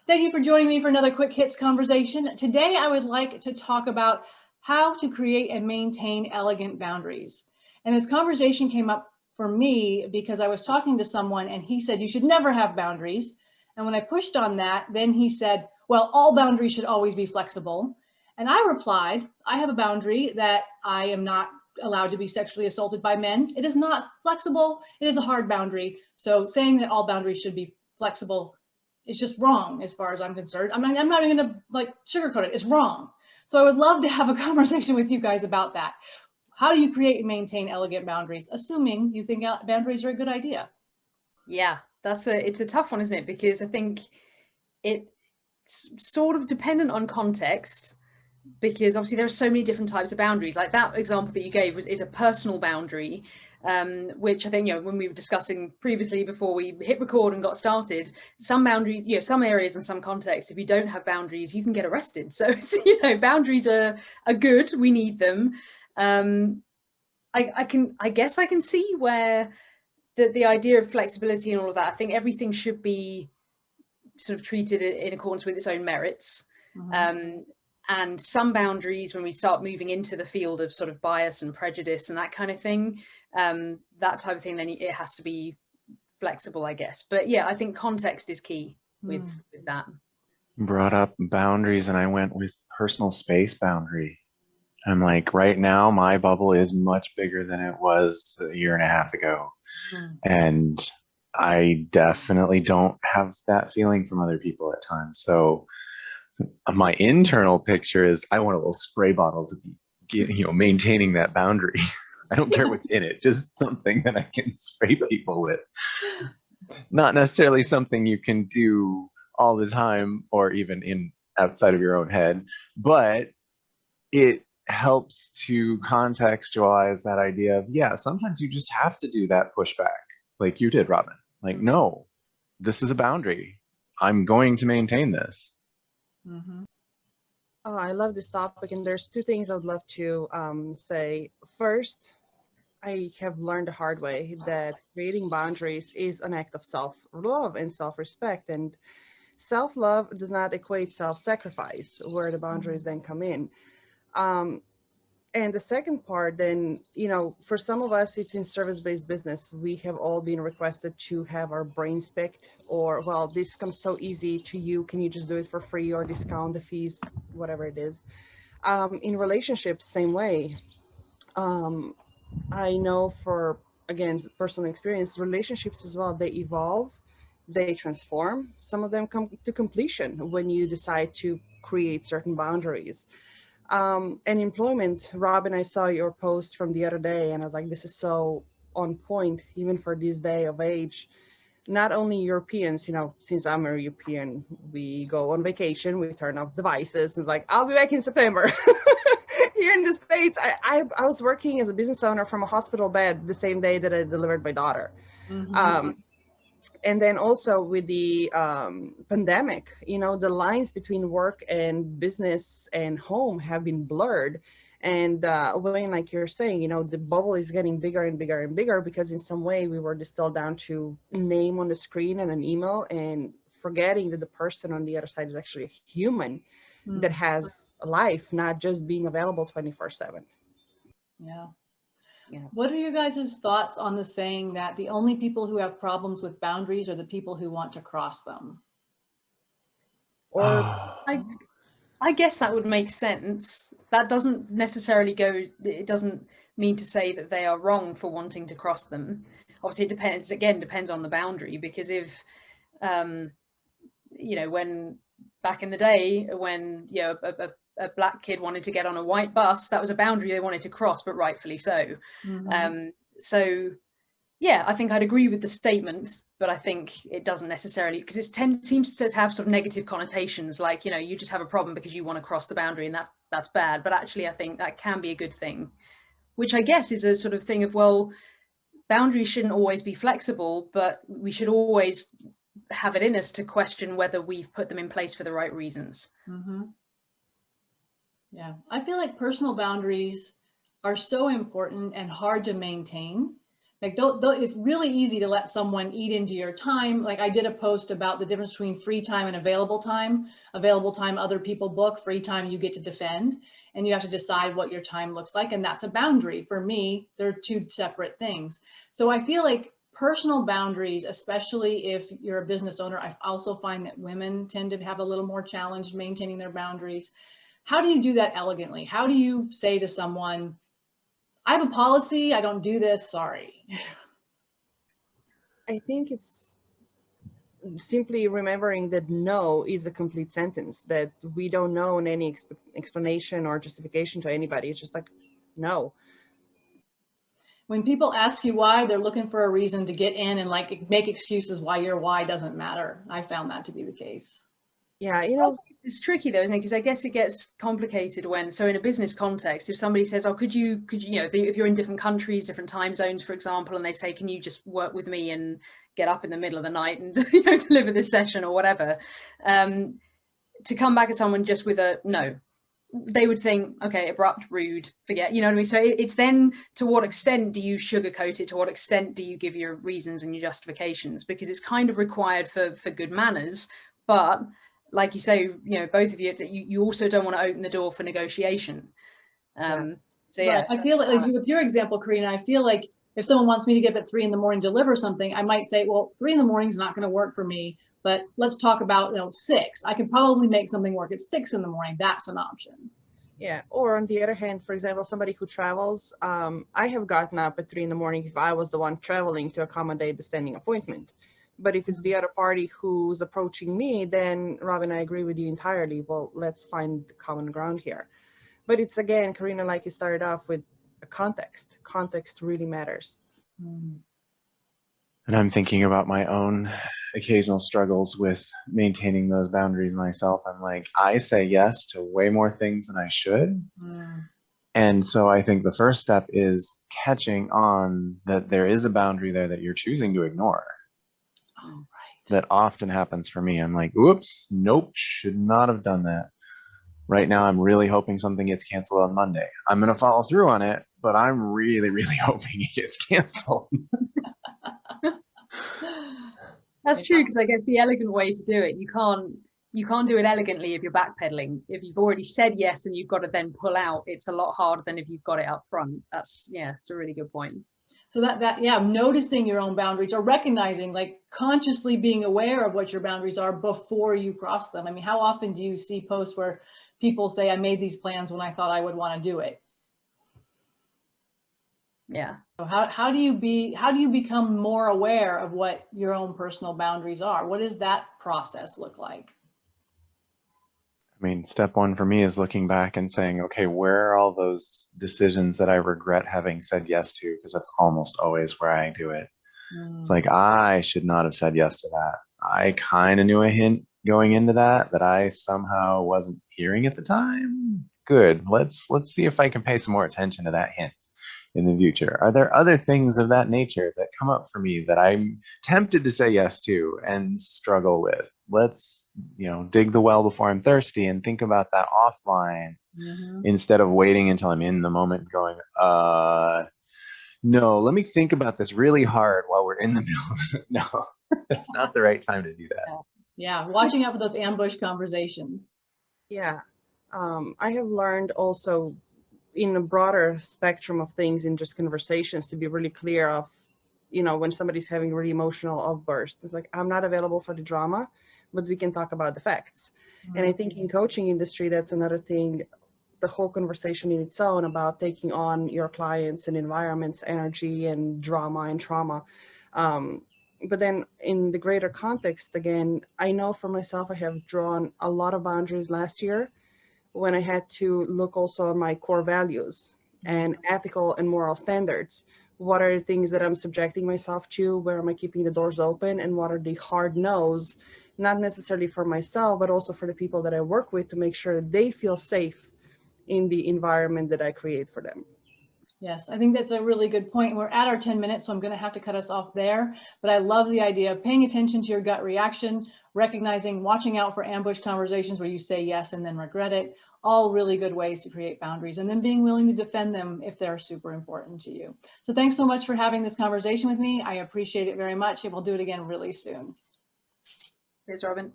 Thank you for joining me for another Quick Hits conversation. Today, I would like to talk about how to create and maintain elegant boundaries. And this conversation came up for me because I was talking to someone and he said, you should never have boundaries. And when I pushed on that, then he said, well, all boundaries should always be flexible. And I replied, I have a boundary that I am not allowed to be sexually assaulted by men. It is not flexible. It is a hard boundary. So saying that all boundaries should be flexible is just wrong as far as I'm concerned. I'm not even gonna sugarcoat it. It's wrong. So I would love to have a conversation with you guys about that. How do you create and maintain elegant boundaries, assuming you think boundaries are a good idea? Yeah, it's a tough one, isn't it? Because I think it's sort of dependent on context, because obviously there are so many different types of boundaries. Like that example that you gave is a personal boundary, which I think, when we were discussing previously before we hit record and got started, some boundaries, some areas and some contexts, if you don't have boundaries, you can get arrested. So it's, boundaries are good. We need them. I guess I can see where the idea of flexibility and all of that, I think everything should be sort of treated in accordance with its own merits. Mm-hmm. And some boundaries, when we start moving into the field of sort of bias and prejudice and that kind of thing, that type of thing, then it has to be flexible, I guess. But yeah, I think context is key with that. Brought up boundaries and I went with personal space boundary. I'm like, right now, my bubble is much bigger than it was a year and a half ago. And I definitely don't have that feeling from other people at times. So my internal picture is I want a little spray bottle to be, maintaining that boundary. I don't care what's in it, just something that I can spray people with. Not necessarily something you can do all the time or even outside of your own head, but it helps to contextualize that idea of, sometimes you just have to do that pushback like you did, Robyn. Like, no, this is a boundary. I'm going to maintain this. Mm-hmm. Oh, I love this topic, and there's two things I would love to say. First, I have learned the hard way that creating boundaries is an act of self-love and self-respect, and self-love does not equate self-sacrifice, where the boundaries then come in. And the second part, then, for some of us, it's in service-based business. We have all been requested to have our brains picked, or, well, this comes so easy to you. Can you just do it for free or discount the fees, whatever it is? In relationships, same way. I know again, personal experience, relationships as well, they evolve, they transform. Some of them come to completion when you decide to create certain boundaries. And employment, Robyn, I saw your post from the other day and I was like, this is so on point, even for this day of age. Not only Europeans, since I'm a European, we go on vacation, we turn off devices and like, I'll be back in September. Here in the States, I was working as a business owner from a hospital bed the same day that I delivered my daughter. Mm-hmm. And then also with the pandemic, the lines between work and business and home have been blurred. And when, like you're saying, the bubble is getting bigger and bigger and bigger because in some way we were distilled down to name on the screen and an email, and forgetting that the person on the other side is actually a human that has a life, not just being available 24/7. Yeah. What are you guys' thoughts on the saying that the only people who have problems with boundaries are the people who want to cross them? Or I guess that would make sense. That doesn't necessarily it doesn't mean to say that they are wrong for wanting to cross them. Obviously, it depends on the boundary, because if, when back in the day, when, a black kid wanted to get on a white bus, that was a boundary they wanted to cross, but rightfully so. Mm-hmm. So yeah, I think I'd agree with the statements, but I think it doesn't necessarily, because it seems to have sort of negative connotations, like, you just have a problem because you want to cross the boundary, and that's bad. But actually, I think that can be a good thing, which I guess is a sort of thing of, well, boundaries shouldn't always be flexible, but we should always have it in us to question whether we've put them in place for the right reasons. Mm-hmm. Yeah, I feel like personal boundaries are so important and hard to maintain Like it's really easy to let someone eat into your time. Like I did a post about the difference between free time and available time. Available time, other people book. Free time, you get to defend. And you have to decide what your time looks like. And that's a boundary. For me, they're two separate things. So I feel like personal boundaries, especially if you're a business owner, I also find that women tend to have a little more challenge maintaining their boundaries. How do you do that elegantly? How do you say to someone, I have a policy, I don't do this, sorry? I think it's simply remembering that no is a complete sentence, that we don't know in any explanation or justification to anybody. It's just like, no. When people ask you why, they're looking for a reason to get in and like make excuses why your why doesn't matter. I found that to be the case. Yeah, you know, it's tricky though, isn't it? Because I guess it gets complicated when, so in a business context, if somebody says, oh, could you, you know, if you're in different countries, different time zones, for example, and they say, can you just work with me and get up in the middle of the night and, you know, deliver this session or whatever, to come back at someone just with a no, they would think, okay, abrupt, rude, forget, you know what I mean? So it's then, to what extent do you sugarcoat it? To what extent do you give your reasons and your justifications? Because it's kind of required for good manners, but like you say, you know, both of you, you also don't want to open the door for negotiation. So yeah. Right. I feel like with your example, Karina, I feel like if someone wants me to get up at 3 a.m. to deliver something, I might say, well, 3 a.m. is not going to work for me, but let's talk about, you know, 6. I can probably make something work at 6 a.m. That's an option. Yeah. Or on the other hand, for example, somebody who travels, I have gotten up at 3 a.m. if I was the one traveling to accommodate the standing appointment. But if it's the other party who's approaching me, then Robyn, I agree with you entirely. Well, let's find common ground here. But it's, again, Karina, like you started off with, a context. Context really matters. And I'm thinking about my own occasional struggles with maintaining those boundaries myself. I'm like, I say yes to way more things than I should. And so I think the first step is catching on that there is a boundary there that you're choosing to ignore. Oh, right. That often happens for me. I'm like, oops, nope, should not have done that. Right now, I'm really hoping something gets canceled on Monday. I'm going to follow through on it, but I'm really, really hoping it gets canceled. That's true, because I guess the elegant way to do it, you can't do it elegantly if you're backpedaling. If you've already said yes and you've got to then pull out, it's a lot harder than if you've got it up front. That's, yeah, it's a really good point. So yeah, noticing your own boundaries, or recognizing, like consciously being aware of what your boundaries are before you cross them. I mean, how often do you see posts where people say, I made these plans when I thought I would want to do it? Yeah. So how do you become more aware of what your own personal boundaries are? What does that process look like? I mean, step one for me is looking back and saying, okay, where are all those decisions that I regret having said yes to? Because that's almost always where I do it. It's like, I should not have said yes to that. I kind of knew a hint going into that I somehow wasn't hearing at the time. Good. Let's see if I can pay some more attention to that hint in the future. Are there other things of that nature that come up for me that I'm tempted to say yes to and struggle with? Let's, you know, dig the well before I'm thirsty and think about that offline instead of waiting until I'm in the moment going, no, let me think about this really hard while we're in the middle of it. No, that's not the right time to do that. Yeah, watching out for those ambush conversations. Yeah. I have learned also in a broader spectrum of things in just conversations to be really clear of, you know, when somebody's having a really emotional outburst, it's like, I'm not available for the drama, but we can talk about the facts. And I think in coaching industry, that's another thing, the whole conversation in its own about taking on your clients and environments, energy and drama and trauma. But then in the greater context, again, I know for myself, I have drawn a lot of boundaries last year when I had to look also at my core values and ethical and moral standards. What are the things that I'm subjecting myself to? Where am I keeping the doors open? And what are the hard no's, not necessarily for myself, but also for the people that I work with to make sure they feel safe in the environment that I create for them. Yes, I think that's a really good point. We're at our 10 minutes, so I'm going to have to cut us off there. But I love the idea of paying attention to your gut reaction, recognizing, watching out for ambush conversations where you say yes and then regret it, all really good ways to create boundaries, and then being willing to defend them if they're super important to you. So thanks so much for having this conversation with me. I appreciate it very much, and we'll do it again really soon. Thanks, Robyn.